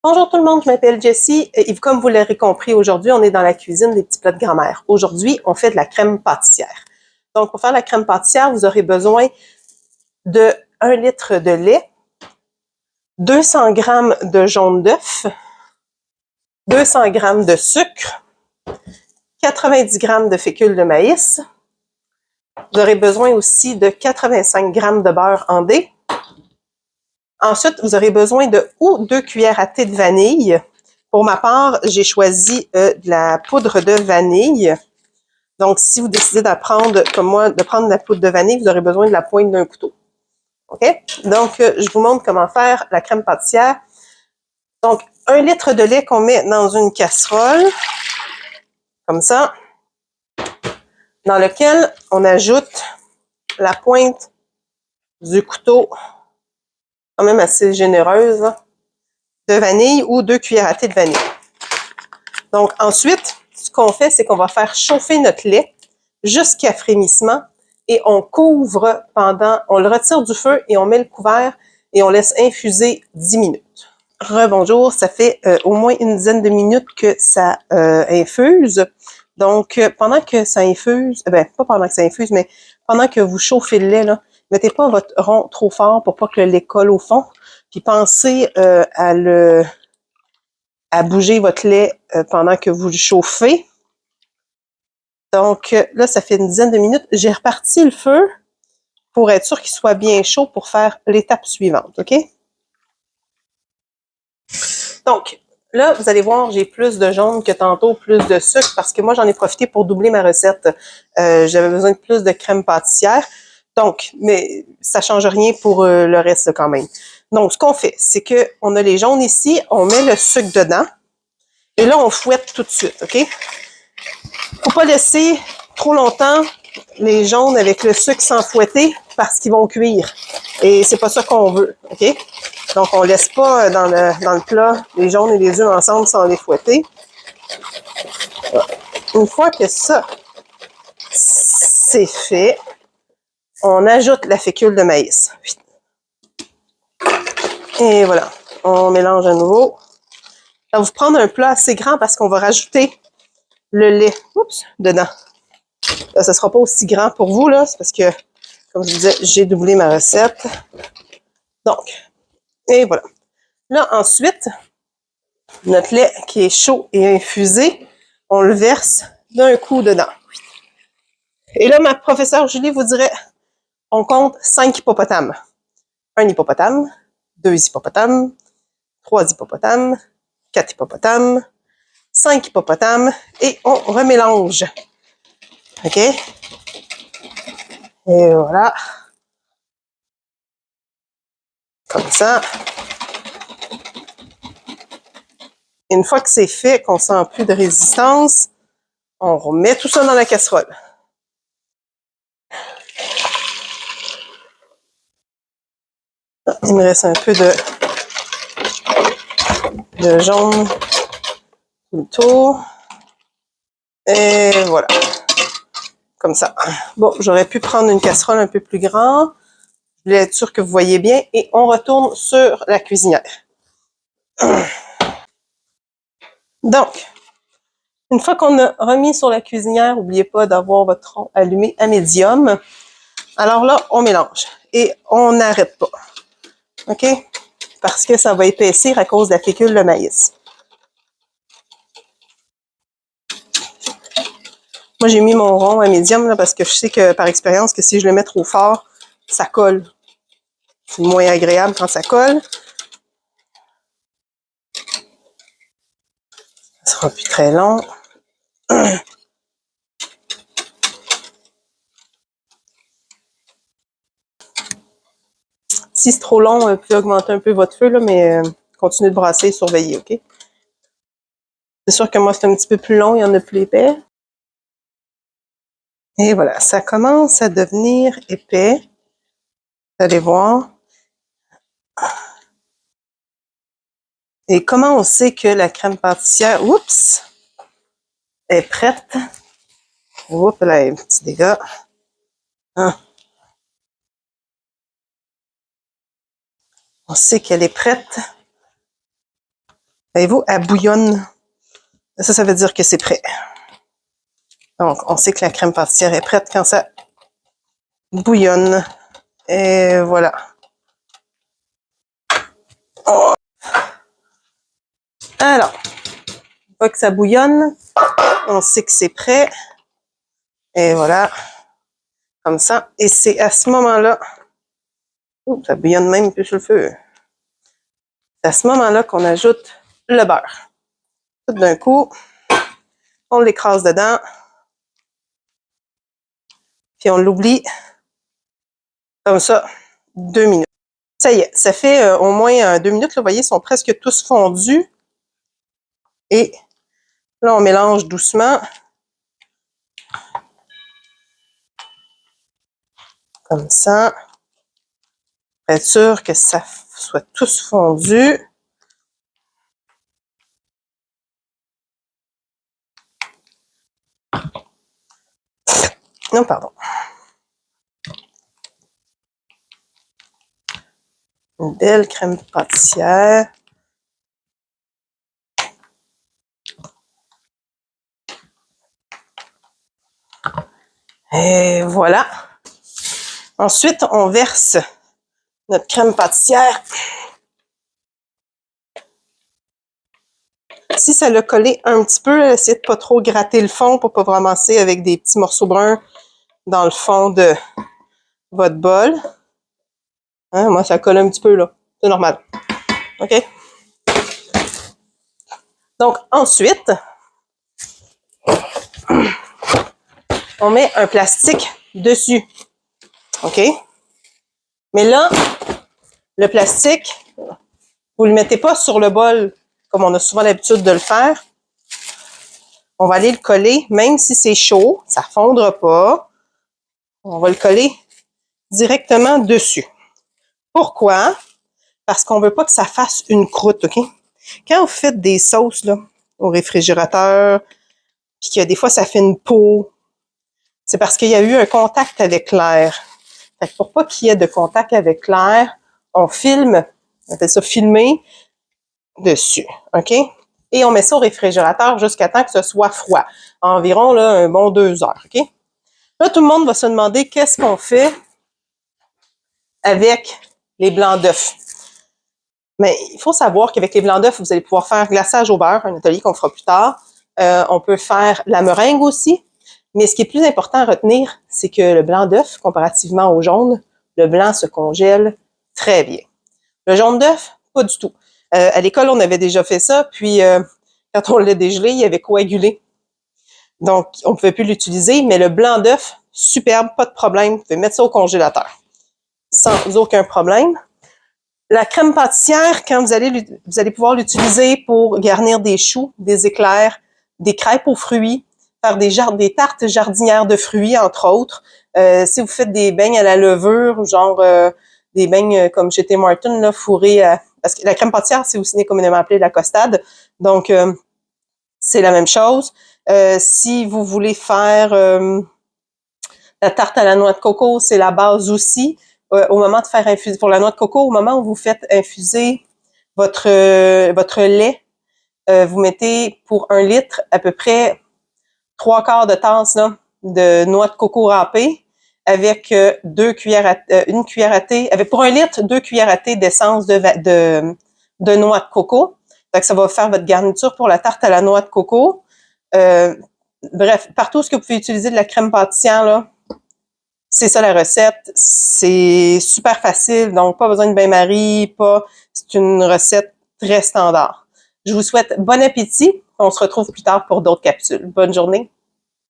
Bonjour tout le monde, je m'appelle Jessie et comme vous l'aurez compris, aujourd'hui, on est dans la cuisine des petits plats de grand-mère. Aujourd'hui, on fait de la crème pâtissière. Donc, pour faire la crème pâtissière, vous aurez besoin de 1 litre de lait, 200 g de jaune d'œuf, 200 g de sucre, 90 g de fécule de maïs. Vous aurez besoin aussi de 85 g de beurre en dés. Ensuite, vous aurez besoin de 2 cuillères à thé de vanille. Pour ma part, j'ai choisi de la poudre de vanille. Donc, si vous décidez d'apprendre, comme moi, de prendre la poudre de vanille, vous aurez besoin de la pointe d'un couteau. OK? Donc, je vous montre comment faire la crème pâtissière. Donc, 1 litre de lait qu'on met dans une casserole, comme ça, dans lequel on ajoute la pointe du couteau, quand même assez généreuse, de vanille ou 2 cuillères à thé de vanille. Donc, ensuite, ce qu'on fait, c'est qu'on va faire chauffer notre lait jusqu'à frémissement et on couvre on le retire du feu et on met le couvert et on laisse infuser 10 minutes. Rebonjour, ça fait au moins une dizaine de minutes que ça infuse. Donc, pendant que ça infuse, pas pendant que ça infuse, mais pendant que vous chauffez le lait, là, mettez pas votre rond trop fort pour pas que le lait colle au fond. Puis pensez à bouger votre lait pendant que vous le chauffez. Donc là, ça fait une dizaine de minutes. J'ai reparti le feu pour être sûr qu'il soit bien chaud pour faire l'étape suivante, OK? Donc, là, vous allez voir, j'ai plus de jaune que tantôt, plus de sucre, parce que moi, j'en ai profité pour doubler ma recette. J'avais besoin de plus de crème pâtissière. Donc, mais ça change rien pour le reste quand même. Donc, ce qu'on fait, c'est qu'on a les jaunes ici, on met le sucre dedans, et là, on fouette tout de suite, OK? Faut pas laisser trop longtemps les jaunes avec le sucre sans fouetter parce qu'ils vont cuire. Et c'est pas ça qu'on veut, OK? Donc, on laisse pas dans le plat les jaunes et les œufs ensemble sans les fouetter. Une fois que ça, c'est fait, on ajoute la fécule de maïs. Et voilà, on mélange à nouveau. Ça va vous prendre un plat assez grand parce qu'on va rajouter le lait dedans. Là, ça ne sera pas aussi grand pour vous, là, c'est parce que, comme je vous disais, j'ai doublé ma recette. Donc, et voilà. Là, ensuite, notre lait qui est chaud et infusé, on le verse d'un coup dedans. Et là, ma professeure Julie vous dirait, on compte 5 hippopotames. 1 hippopotame, 2 hippopotames, 3 hippopotames, 4 hippopotames, 5 hippopotames, et on remélange. OK? Et voilà. Comme ça. Une fois que c'est fait, qu'on sent plus de résistance, on remet tout ça dans la casserole. Il me reste un peu de jaune tout le tour. Et voilà. Comme ça. Bon, j'aurais pu prendre une casserole un peu plus grande. Je voulais être sûre que vous voyez bien. Et on retourne sur la cuisinière. Donc, une fois qu'on a remis sur la cuisinière, n'oubliez pas d'avoir votre rond allumé à médium. Alors là, on mélange. Et on n'arrête pas. OK? Parce que ça va épaissir à cause de la fécule de maïs. Moi, j'ai mis mon rond à médium là, parce que je sais que par expérience que si je le mets trop fort, ça colle. C'est moins agréable quand ça colle. Ça sera plus très long. Si c'est trop long, vous pouvez augmenter un peu votre feu, là, mais continuez de brasser et surveiller, OK? C'est sûr que moi, c'est un petit peu plus long, il y en a plus épais. Et voilà, ça commence à devenir épais. Vous allez voir. Et comment on sait que la crème pâtissière, est prête? Oups, là, un petit dégât. Hein? On sait qu'elle est prête Voyez-vous, elle bouillonne. Ça veut dire que c'est prêt. Donc, on sait que la crème pâtissière est prête quand ça bouillonne. Et voilà. Oh. Alors, une fois que ça bouillonne, on sait que c'est prêt. Et voilà. Comme ça. Et c'est à ce moment-là... Ouh, ça bouillonne même plus sur le feu. C'est à ce moment-là qu'on ajoute le beurre. Tout d'un coup, on l'écrase dedans. Puis on l'oublie comme ça 2 minutes. Ça y est, ça fait au moins 2 minutes. Là, vous voyez, ils sont presque tous fondus. Et là, on mélange doucement. Comme ça. Pour être sûr que ça soit tous fondus. Non, pardon. Une belle crème pâtissière. Et voilà. Ensuite, on verse notre crème pâtissière. Si ça l'a collé un petit peu, essayez de pas trop gratter le fond pour pas vous ramasser avec des petits morceaux bruns dans le fond de votre bol. Hein, moi, ça colle un petit peu, là. C'est normal. OK? Donc, ensuite, on met un plastique dessus. OK? Mais là, le plastique, vous le mettez pas sur le bol comme on a souvent l'habitude de le faire. On va aller le coller, même si c'est chaud, ça ne fondra pas. On va le coller directement dessus. Pourquoi? Parce qu'on ne veut pas que ça fasse une croûte, OK? Quand vous faites des sauces là, au réfrigérateur, puis que des fois ça fait une peau, c'est parce qu'il y a eu un contact avec l'air. Fait que pour pas qu'il y ait de contact avec l'air, on filme, on appelle ça filmer, dessus, OK? Et on met ça au réfrigérateur jusqu'à temps que ce soit froid. Environ là, un bon 2 heures, OK? Là, tout le monde va se demander qu'est-ce qu'on fait avec les blancs d'œufs. Mais il faut savoir qu'avec les blancs d'œufs, vous allez pouvoir faire glaçage au beurre, un atelier qu'on fera plus tard. On peut faire la meringue aussi. Mais ce qui est plus important à retenir, c'est que le blanc d'œuf, comparativement au jaune, le blanc se congèle très bien. Le jaune d'œuf, pas du tout. À l'école, on avait déjà fait ça, puis quand on l'a dégelé, il avait coagulé. Donc, on ne pouvait plus l'utiliser, mais le blanc d'œuf, superbe, pas de problème. Vous pouvez mettre ça au congélateur sans aucun problème. La crème pâtissière, quand vous allez pouvoir l'utiliser pour garnir des choux, des éclairs, des crêpes aux fruits, faire des tartes jardinières de fruits, entre autres. Si vous faites des beignes à la levure, genre des beignes comme chez Tim Hortons, là, fourrés à... Parce que la crème pâtissière, c'est aussi communément appelé la costade. Donc, c'est la même chose. Si vous voulez faire la tarte à la noix de coco, c'est la base aussi. Au moment de faire infuser, pour la noix de coco, au moment où vous faites infuser votre lait, vous mettez pour 1 litre à peu près 3/4 de tasse là, de noix de coco râpée avec 2 cuillères à, 1 cuillère à thé, avec pour 1 litre, 2 cuillères à thé d'essence de noix de coco. Donc, ça va faire votre garniture pour la tarte à la noix de coco. Bref, partout ce que vous pouvez utiliser de la crème pâtissière, là, c'est ça la recette. C'est super facile, donc pas besoin de bain-marie, c'est une recette très standard. Je vous souhaite bon appétit. On se retrouve plus tard pour d'autres capsules. Bonne journée.